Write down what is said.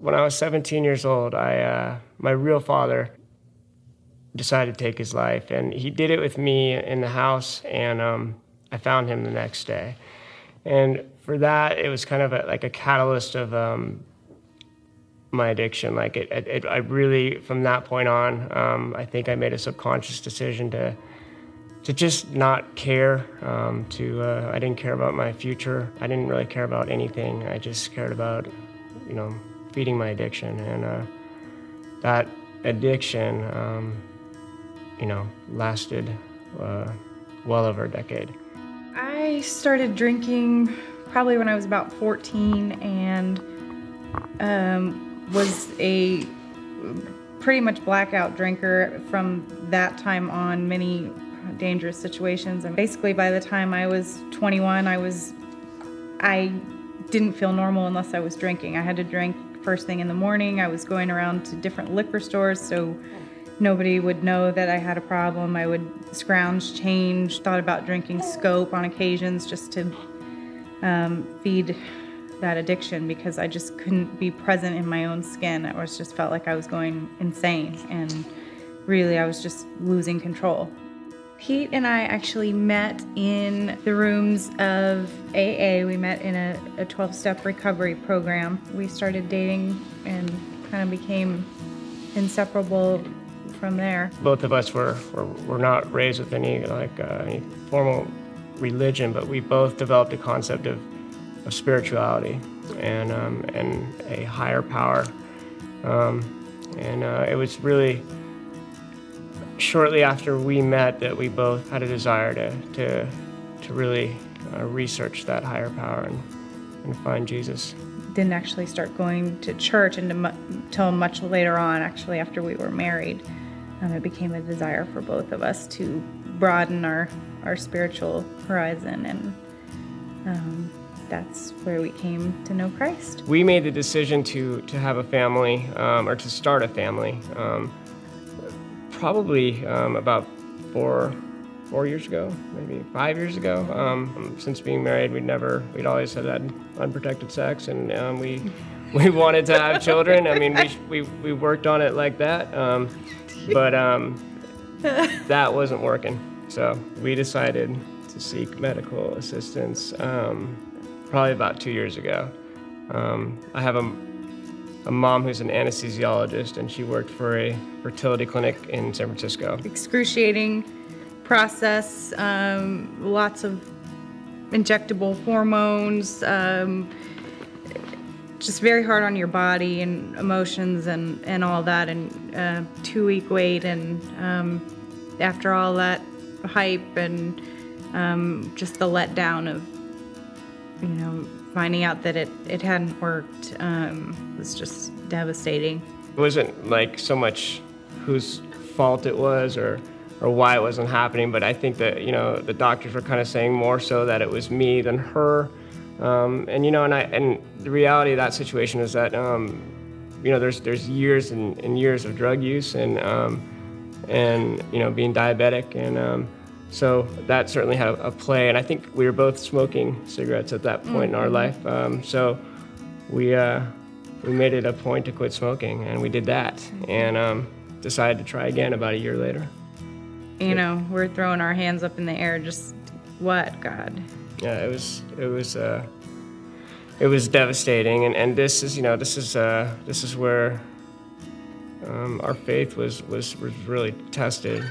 When I was 17 years old, my real father decided to take his life, and he did it with me in the house, and I found him the next day. And for that, it was kind of like a catalyst of my addiction. Like I really, from that point on, I think I made a subconscious decision to just not care. I didn't care about my future. I didn't really care about anything. I just cared about, feeding my addiction. And that addiction, lasted well over a decade. I started drinking probably when I was about 14 and was a pretty much blackout drinker from that time on, many dangerous situations. And basically by the time I was 21, I didn't feel normal unless I was drinking. I had to drink first thing in the morning. I was going around to different liquor stores so nobody would know that I had a problem. I would scrounge change, thought about drinking Scope on occasions just to feed that addiction because I just couldn't be present in my own skin. I just felt like I was going insane, and really I was just losing control. Pete and I actually met in the rooms of AA. We met in a 12-step recovery program. We started dating and kind of became inseparable from there. Both of us were not raised with any formal religion, but we both developed a concept of spirituality and a higher power. It was really shortly after we met that we both had a desire to really research that higher power and find Jesus. Didn't actually start going to church until much later on, actually after we were married. It became a desire for both of us to broaden our spiritual horizon, and that's where we came to know Christ. We made the decision to have a family, or to start a family, probably about four years ago, maybe 5 years ago. Since being married, we'd always had unprotected sex, and we wanted to have children. I mean, we worked on it like that, but that wasn't working. So we decided to seek medical assistance probably about 2 years ago. I have a mom who's an anesthesiologist, and she worked for a fertility clinic in San Francisco. Excruciating process, lots of injectable hormones, just very hard on your body and emotions and all that, and 2-week wait, and after all that hype and just the letdown of finding out that it hadn't worked was just devastating. It wasn't like so much whose fault it was or why it wasn't happening, but I think that the doctors were kind of saying more so that it was me than her. And the reality of that situation is that there's years and years of drug use and being diabetic, and so that certainly had a play. And I think we were both smoking cigarettes at that point in our life. So we made it a point to quit smoking, and we did that, and decided to try again about a year later. We're throwing our hands up in the air, just what, God? Yeah, it was devastating, and this is where our faith was really tested.